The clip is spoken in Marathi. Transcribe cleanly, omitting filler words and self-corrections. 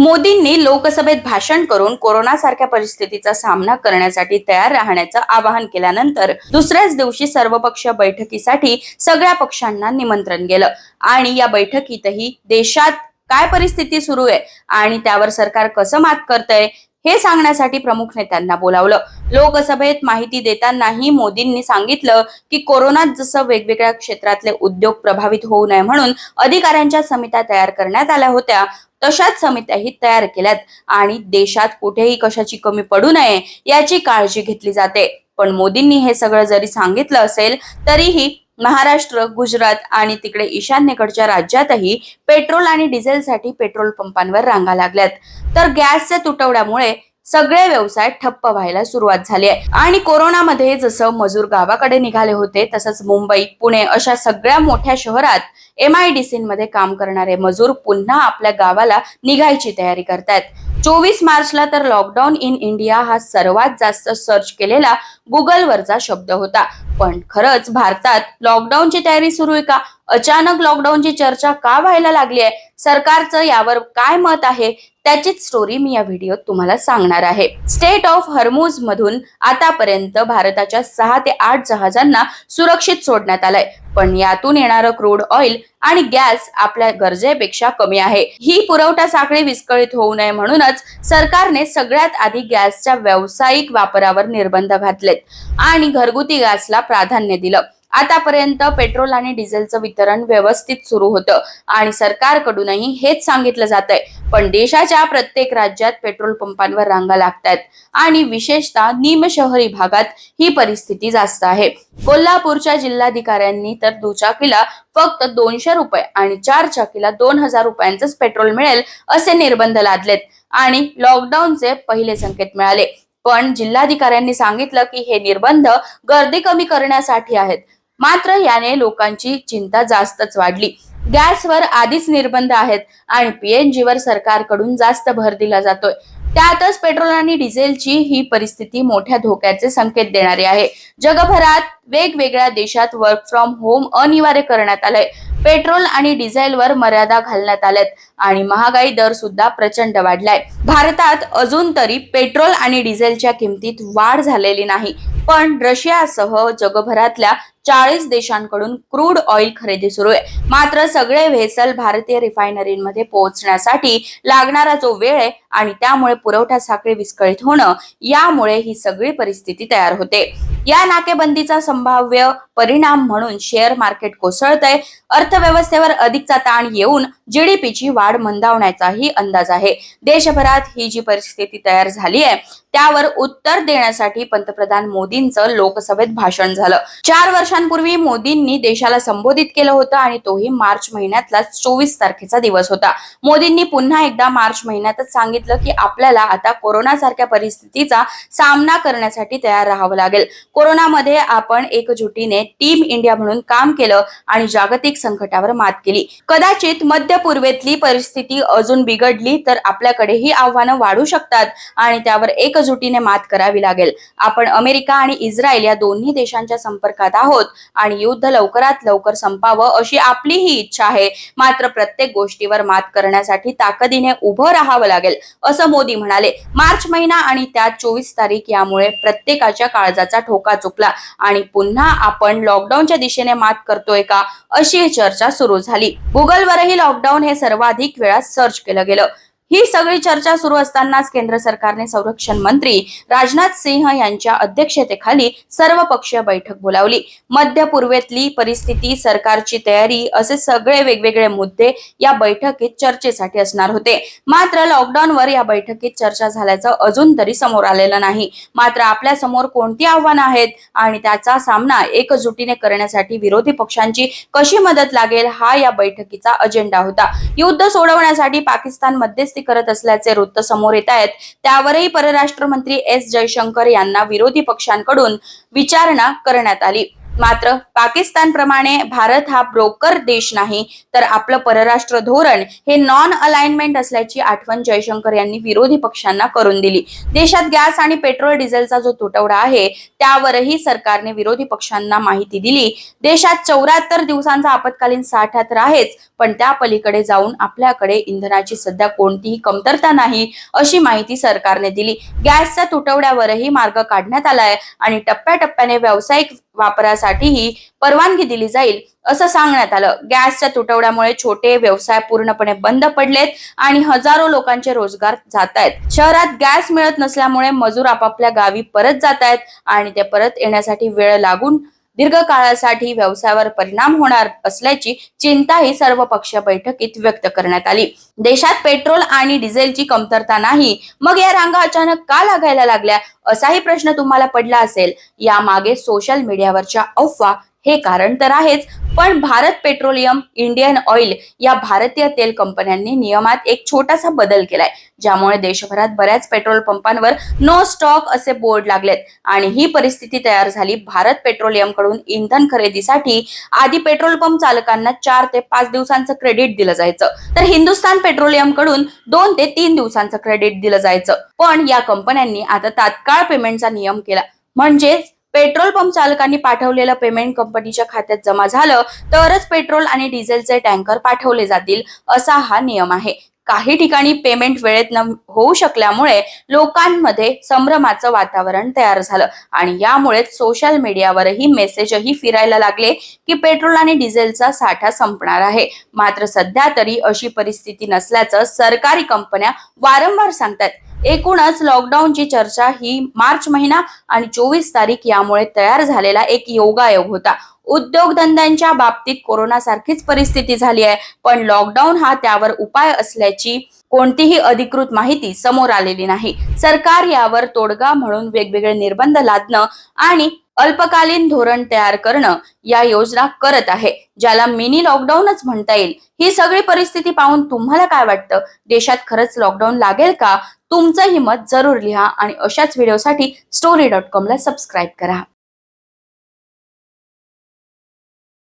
मोदींनी लोकसभेत भाषण करून कोरोना सारख्या परिस्थितीचा सामना करण्यासाठी तयार राहण्याचं आवाहन केल्यानंतर दुसऱ्याच दिवशी सर्वपक्षीय बैठकीसाठी सगळ्या पक्षांना निमंत्रण गेलं आणि या बैठकीतही देशात काय परिस्थिती सुरू आहे आणि त्यावर सरकार कसं मात करतंय हे सांगण्यासाठी प्रमुख नेत्यांना बोलावलं। लोकसभेत माहिती देतानाही मोदींनी सांगितलं की कोरोनात जसं वेगवेगळ्या क्षेत्रातले उद्योग प्रभावित होऊ नये म्हणून अधिकाऱ्यांच्या समित्या तयार करण्यात आल्या होत्या, तशाच समित्याही तयार केल्यात आणि देशात कुठेही कशाची कमी पडू नये याची काळजी घेतली जाते। पण मोदींनी हे सगळं जरी सांगितलं असेल तरीही महाराष्ट्र, गुजरात आणि तिकडे ईशान्येकडच्या राज्यातही पेट्रोल आणि डिझेलसाठी पेट्रोल पंपांवर रांगा लागल्यात। तर गॅसच्या तुटवड्यामुळे सगळे व्यवसाय ठप्प व्हायला सुरुवात झाली आहे आणि कोरोनामध्ये जसं मजूर गावाकडे निघाले होते तसंच मुंबई, पुणे अशा सगळ्या मोठ्या शहरात MIDC मध्ये काम करणारे मजूर पुन्हा आपल्या गावाला निघायची तयारी करतायत। 24 मार्चला तर लॉकडाऊन इन इंडिया हा सर्वात जास्त सर्च केलेला गुगलवरचा शब्द होता। पण खरंच भारतात लॉकडाऊनची तयारी सुरू आहे का? अचानक लॉकडाऊनची चर्चा का व्हायला लागली आहे? सरकारचं यावर काय मत आहे त्याचीच स्टोरी मी या व्हिडिओत तुम्हाला सांगणार आहे। स्टेट ऑफ हॉर्मुझ मधून आतापर्यंत भारताच्या 6 ते 8 जहाजांना सुरक्षित सोडण्यात आलंय, पण यातून येणारं क्रूड ऑइल आणि गॅस आपल्या गरजेपेक्षा कमी आहे। ही पुरवठा साखळी विस्कळीत होऊ नये म्हणूनच सरकारने सगळ्यात आधी गॅसच्या व्यावसायिक वापरावर निर्बंध घातलेत आणि घरगुती गॅसला प्राधान्य दिलं। आतापर्यंत पेट्रोल आणि डिझेलचं वितरण व्यवस्थित सुरू होतं आणि सरकारकडूनही हेच सांगितलं जातंय, पण देशाच्या प्रत्येक राज्यात पेट्रोल पंपांवर रांगा लागतात आणि विशेषतः निमशहरी भागात ही परिस्थिती जास्त आहे। कोल्हापूरच्या जिल्हाधिकाऱ्यांनी तर दुचाकीला फक्त 200 रुपये आणि 4 चाकीला 2000 रुपयांचंच पेट्रोल मिळेल असे निर्बंध लादलेत आणि लॉकडाऊनचे पहिले संकेत मिळाले। पण जिल्हाधिकाऱ्यांनी सांगितलं की हे निर्बंध गर्दी कमी करण्यासाठी आहेत, मात्र याने लोकांची चिंता जास्तच वाढली। गॅसवर आधीच निर्बंध आहेत आणि PNG वर सरकारकडून जास्त भर दिला जातोय, त्यातच पेट्रोल आणि डिझेलची ही परिस्थिती मोठ्या धोक्याचे संकेत देणारी आहे। जगभरात वेगवेगळ्या देशात वर्क फ्रॉम होम अनिवार्य करण्यात आलंय, पेट्रोल आणि डिझेलवर मर्यादा घालण्यात आल्यात आणि महागाई दर सुद्धा प्रचंड वाढलाय। भारतात अजून तरी पेट्रोल आणि डिझेलच्या किमतीत वाढ झालेली नाही, पण रशियासह जगभरातल्या 40 देशांकडून क्रूड ऑइल खरेदी सुरू आहे। मात्र सगळे व्हेसल भारतीय रिफायनरीमध्ये पोहोचण्यासाठी लागणारा जो वेळ आहे आणि त्यामुळे पुरवठा साखळी विस्कळीत होणं, यामुळे ही सगळी परिस्थिती तयार होते। या नाकेबंदीचा संभाव्य परिणाम म्हणून शेअर मार्केट कोसळतंय, अर्थव्यवस्थेवर अधिकचा ताण येऊन GDPची वाढ मंदावण्याचाही अंदाज आहे। देशभरात ही जी परिस्थिती तयार झाली आहे त्यावर उत्तर देण्यासाठी पंतप्रधान मोदींचं लोकसभेत भाषण झालं। 4 वर्षांपूर्वी मोदींनी देशाला संबोधित केलं होतं आणि तोही मार्च महिन्यातला 24 तारखेचा दिवस होता। मोदींनी पुन्हा एकदा मार्च महिन्यातच सांगितलं की आपल्याला आता कोरोना सारख्या परिस्थितीचा सामना करण्यासाठी तयार राहावं लागेल। कोरोनामध्ये आपण एकजुटीने टीम इंडिया म्हणून काम केलं आणि जागतिक संकटावर मात केली। कदाचित मध्य पूर्वेतली परिस्थिती अजून बिघडली तर आपल्याकडेही आव्हानं वाढू शकतात आणि त्यावर एकजुटीने मात करावी लागेल। आपण अमेरिका आणि इस्रायल या दोन्ही देशांच्या संपर्कात आहोत आणि युद्ध लवकरात लवकर संपावं अशी आपलीही इच्छा आहे, मात्र प्रत्येक गोष्टीवर मात करण्यासाठी ताकदीने उभं राहावं लागेल असं मोदी म्हणाले। मार्च महिना आणि त्यात 24 तारीख यामुळे प्रत्येकाच्या काळजाचा ठोका चुकला आणि पुन्हा आपण लॉकडाऊनच्या दिशेने मात करतोय का अशी चर्चा सुरू झाली। गुगलवरही लॉकडाऊन हे सर्वाधिक वेळा सर्च केलं गेलं। ही सगळी चर्चा सुरू असतानाच केंद्र सरकारने संरक्षण मंत्री राजनाथ सिंह यांच्या अध्यक्षतेखाली सर्वपक्षीय बैठक बोलावली। मध्य पूर्वेतली परिस्थिती, सरकारची तयारी असे सगळे वेगवेगळे मुद्दे या बैठकीत चर्चेसाठी असणार होते। मात्र लॉकडाऊनवर या बैठकीत चर्चा झाल्याचं अजून तरी समोर आलेलं नाही। मात्र आपल्या समोर कोणती आव्हानं आहेत आणि त्याचा सामना एकजुटीने करण्यासाठी विरोधी पक्षांची कशी मदत लागेल हा या बैठकीचा अजेंडा होता। युद्ध सोडवण्यासाठी पाकिस्तान मध्यस्थी करत असल्याचे वृत्त समोर येत आहेत, त्यावरही परराष्ट्र मंत्री S जयशंकर यांना विरोधी पक्षांकडून विचारणा करण्यात आली। मात्र पाकिस्तानप्रमाणे भारत हा ब्रोकर देश नाही, तर आपलं परराष्ट्र धोरण हे नॉन अलाइनमेंट असल्याची आठवण जयशंकर यांनी विरोधी पक्षांना करून दिली. देशात गॅस आणि पेट्रोल डिझेलचा जो तुटवडा आहे त्यावरही सरकारने विरोधी पक्षांना माहिती दिली. देशात 74 दिवसांचा आपत्कालीन साठा तर आहेच, पण त्या पलीकडे जाऊन आपल्याकडे इंधनाची सध्या कोणतीही कमतरता नाही अशी माहिती सरकारने दिली. गॅसच्या तुटवड्यावरही मार्ग काढण्यात आलाय आणि टप्प्याटप्प्याने व्यावसायिक वापरासाठीही परवानगी दिली जाईल असं सांगण्यात आलं. गॅसच्या तुटवड्यामुळे छोटे व्यवसाय पूर्णपणे बंद पडलेत आणि हजारो लोकांचे रोजगार जात आहेत. शहरात गॅस मिळत नसल्यामुळे मजूर आपापल्या गावी परत जात आहेत आणि ते परत येण्यासाठी वेळ लागून दीर्घकाळासाठी व्यवसायावर परिणाम होणार असल्याची चिंताही सर्वपक्षीय बैठकीत व्यक्त करण्यात आली. देशात पेट्रोल आणि डिझेलची कमतरता नाही, मग या रांगा अचानक का लागायला लागल्या असाही प्रश्न तुम्हाला पडला असेल. यामागे सोशल मीडियावरच्या अफवा हे कारण तर आहेच, पण भारत पेट्रोलियम, इंडियन ऑइल या भारतीय तेल कंपन्यांनी नियमात एक छोटासा बदल केलाय, ज्यामुळे देशभरात बऱ्याच पेट्रोल पंपांवर नो स्टॉक असे बोर्ड लागलेत आणि ही परिस्थिती तयार झाली भारत पेट्रोलियम कडून इंधन खरेदीसाठी आधी पेट्रोल पंप चालकांना 4 ते 5 दिवसांचं क्रेडिट दिलं जायचं, तर हिंदुस्थान पेट्रोलियम कडून 2 ते 3 दिवसांचं क्रेडिट दिलं जायचं. पण या कंपन्यांनी आता तात्काळ पेमेंटचा नियम केला, म्हणजेच पेट्रोल पंप चालकांनी पाठवलेलं पेमेंट कंपनीच्या खात्यात जमा झालं तरच पेट्रोल आणि डिझेलचे टँकर पाठवले जातील असा हा नियम आहे. काही ठिकाणी पेमेंट वेळेत न होऊ शकल्यामुळे लोकांमध्ये संभ्रमाचं वातावरण तयार झालं आणि यामुळेच सोशल मीडियावरही मेसेजही फिरायला लागले की पेट्रोल आणि डिझेलचा साठा संपणार आहे. मात्र सध्या तरी अशी परिस्थिती नसल्याचं सरकारी कंपन्या वारंवार सांगतात. एकूणच लॉकडाऊनची चर्चा ही मार्च महिना आणि 24 तारीख यामुळे तयार झालेला एक योगायोग होता. उद्योगधंद्यांच्या बाबतीत कोरोना सारखीच परिस्थिती झाली आहे, पण लॉकडाऊन हा त्यावर उपाय असल्याची कोणतीही अधिकृत माहिती समोर आलेली नाही. सरकार यावर तोडगा म्हणून वेगवेगळे निर्बंध लादणं आणि अल्पकालीन धोरण तयार करणं या योजना करत आहे, ज्याला मिनी लॉकडाऊनच म्हणता येईल. ही सगळी परिस्थिती पाहून तुम्हाला काय वाटतं? देशात खरंच लॉकडाऊन लागेल का? तुमचं ही मत जरूर लिहा आणि अशाच व्हिडिओसाठी story.com ला सबस्क्राईब करा.